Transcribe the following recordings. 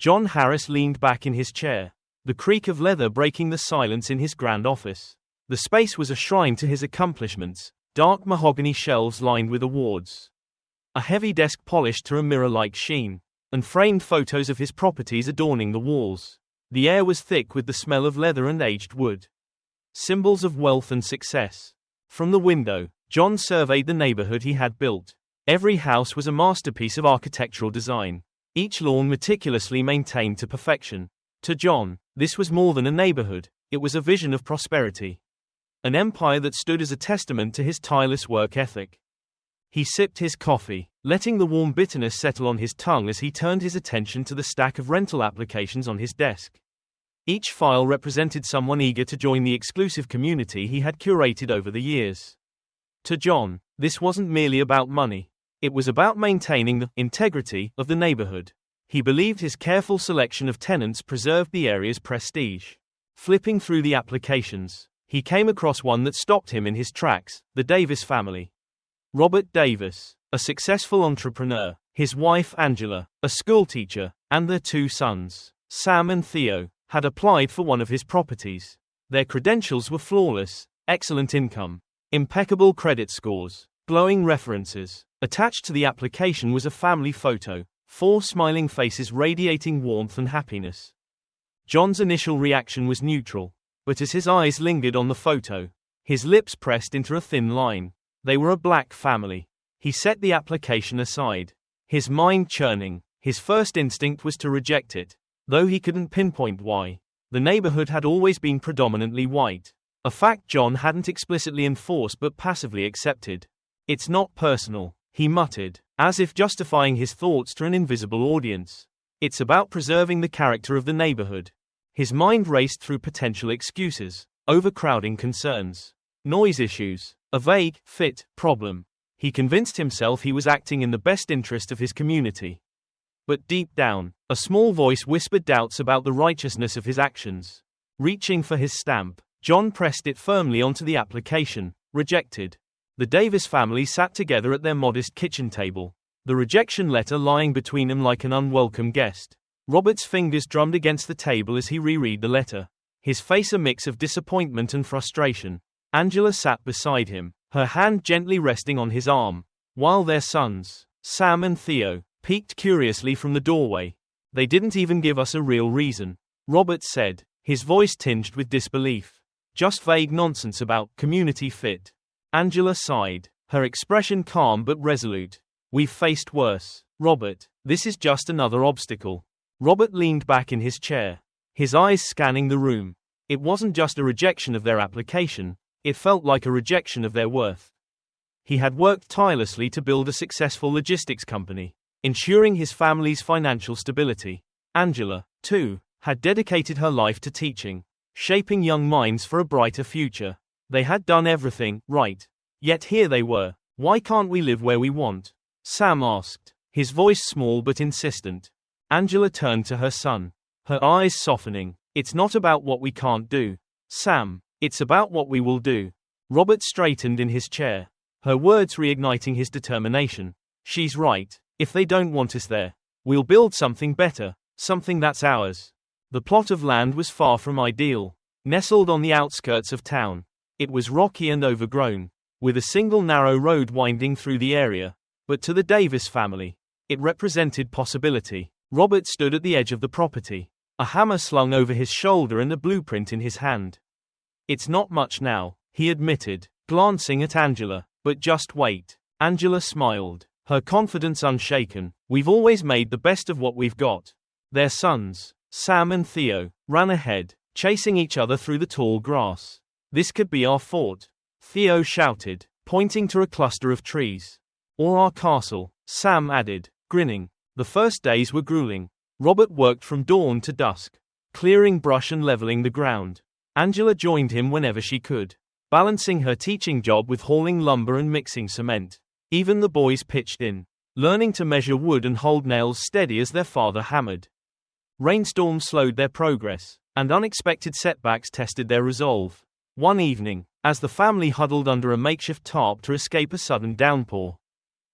John Harris leaned back in his chair, the creak of leather breaking the silence in his grand office. The space was a shrine to his accomplishments, dark mahogany shelves lined with awards, a heavy desk polished to a mirror-like sheen, and framed photos of his properties adorning the walls. The air was thick with the smell of leather and aged wood, symbols of wealth and success. From the window, John surveyed the neighborhood he had built. Every house was a masterpiece of architectural design, each lawn meticulously maintained to perfection. To John, this was more than a neighborhood, it was a vision of prosperity. An empire that stood as a testament to his tireless work ethic. He sipped his coffee, letting the warm bitterness settle on his tongue as he turned his attention to the stack of rental applications on his desk. Each file represented someone eager to join the exclusive community he had curated over the years. To John, this wasn't merely about money. It was about maintaining the integrity of the neighborhood. He believed his careful selection of tenants preserved the area's prestige. Flipping through the applications, he came across one that stopped him in his tracks: the Davis family. Robert Davis, a successful entrepreneur, his wife Angela, a schoolteacher, and their two sons, Sam and Theo, had applied for one of his properties. Their credentials were flawless: excellent income, impeccable credit scores, glowing references. Attached to the application was a family photo, 4 smiling faces radiating warmth and happiness. John's initial reaction was neutral, but as his eyes lingered on the photo, his lips pressed into a thin line. They were a black family. He set the application aside, his mind churning. His first instinct was to reject it, though he couldn't pinpoint why. The neighborhood had always been predominantly white, a fact John hadn't explicitly enforced but passively accepted. "It's not personal," he muttered, as if justifying his thoughts to an invisible audience. "It's about preserving the character of the neighborhood." His mind raced through potential excuses: overcrowding concerns, noise issues, a vague fit problem. He convinced himself he was acting in the best interest of his community. But deep down, a small voice whispered doubts about the righteousness of his actions. Reaching for his stamp, John pressed it firmly onto the application. Rejected. The Davis family sat together at their modest kitchen table, the rejection letter lying between them like an unwelcome guest. Robert's fingers drummed against the table as he reread the letter, his face a mix of disappointment and frustration. Angela sat beside him, her hand gently resting on his arm, while their sons, Sam and Theo, peeked curiously from the doorway. "They didn't even give us a real reason," Robert said, his voice tinged with disbelief. "Just vague nonsense about community fit." Angela sighed, her expression calm but resolute. "We've faced worse, Robert. This is just another obstacle." Robert leaned back in his chair, his eyes scanning the room. It wasn't just a rejection of their application, it felt like a rejection of their worth. He had worked tirelessly to build a successful logistics company, ensuring his family's financial stability. Angela, too, had dedicated her life to teaching, shaping young minds for a brighter future. They had done everything right. Yet here they were. "Why can't we live where we want?" Sam asked, his voice small but insistent. Angela turned to her son, her eyes softening. "It's not about what we can't do, Sam. It's about what we will do." Robert straightened in his chair, her words reigniting his determination. "She's right. If they don't want us there, we'll build something better, something that's ours." The plot of land was far from ideal. Nestled on the outskirts of town, it was rocky and overgrown, with a single narrow road winding through the area. But to the Davis family, it represented possibility. Robert stood at the edge of the property, a hammer slung over his shoulder and a blueprint in his hand. "It's not much now," he admitted, glancing at Angela. "But just wait." Angela smiled, her confidence unshaken. "We've always made the best of what we've got." Their sons, Sam and Theo, ran ahead, chasing each other through the tall grass. "This could be our fort," Theo shouted, pointing to a cluster of trees. "Or our castle," Sam added, grinning. The first days were grueling. Robert worked from dawn to dusk, clearing brush and leveling the ground. Angela joined him whenever she could, balancing her teaching job with hauling lumber and mixing cement. Even the boys pitched in, learning to measure wood and hold nails steady as their father hammered. Rainstorms slowed their progress, and unexpected setbacks tested their resolve. One evening, as the family huddled under a makeshift tarp to escape a sudden downpour,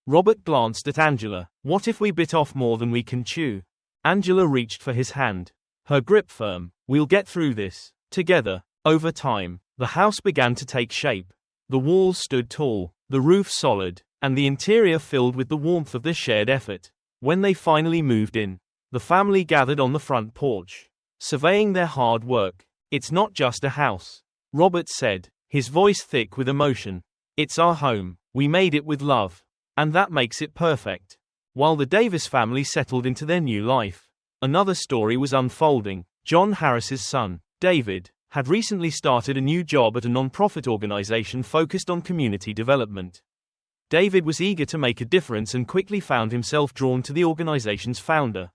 Robert glanced at Angela. "What if we bit off more than we can chew?" Angela reached for his hand. Her grip firm. "We'll get through this. Together." Over time, the house began to take shape. The walls stood tall, the roof solid, and the interior filled with the warmth of their shared effort. When they finally moved in, the family gathered on the front porch, surveying their hard work. "It's not just a house," Robert said, his voice thick with emotion. "It's our home. We made it with love. And that makes it perfect." While the Davis family settled into their new life, another story was unfolding. John Harris's son, David, had recently started a new job at a non-profit organization focused on community development. David was eager to make a difference and quickly found himself drawn to the organization's founder,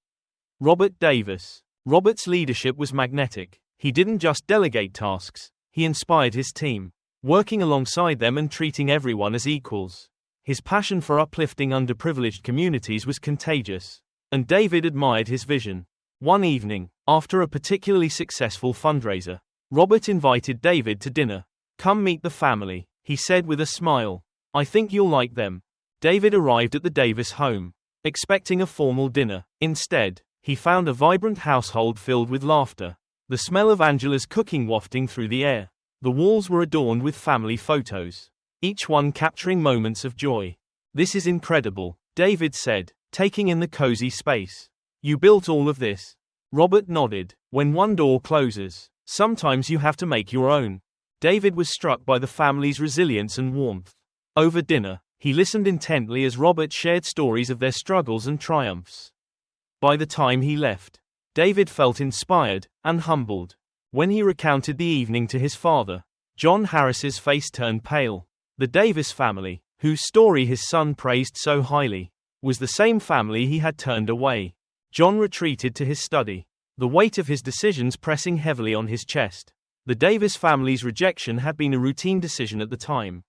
Robert Davis. Robert's leadership was magnetic. He didn't just delegate tasks, he inspired his team, working alongside them and treating everyone as equals. His passion for uplifting underprivileged communities was contagious, and David admired his vision. One evening, after a particularly successful fundraiser, Robert invited David to dinner. "Come meet the family," he said with a smile. "I think you'll like them." David arrived at the Davis home, expecting a formal dinner. Instead, he found a vibrant household filled with laughter, the smell of Angela's cooking wafting through the air. The walls were adorned with family photos, each one capturing moments of joy. "This is incredible," David said, taking in the cozy space. "You built all of this?" Robert nodded. "When one door closes, sometimes you have to make your own." David was struck by the family's resilience and warmth. Over dinner, he listened intently as Robert shared stories of their struggles and triumphs. By the time he left, David felt inspired and humbled. When he recounted the evening to his father, John Harris's face turned pale. The Davis family, whose story his son praised so highly, was the same family he had turned away. John retreated to his study, the weight of his decisions pressing heavily on his chest. The Davis family's rejection had been a routine decision at the time,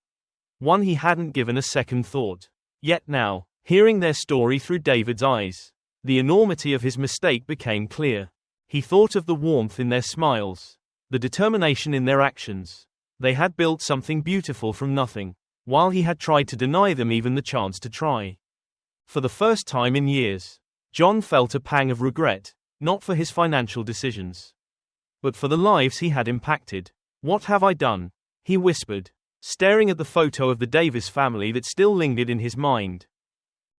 one he hadn't given a second thought. Yet now, hearing their story through David's eyes, the enormity of his mistake became clear. He thought of the warmth in their smiles, the determination in their actions. They had built something beautiful from nothing, while he had tried to deny them even the chance to try. For the first time in years, John felt a pang of regret, not for his financial decisions, but for the lives he had impacted. "What have I done?" he whispered, staring at the photo of the Davis family that still lingered in his mind.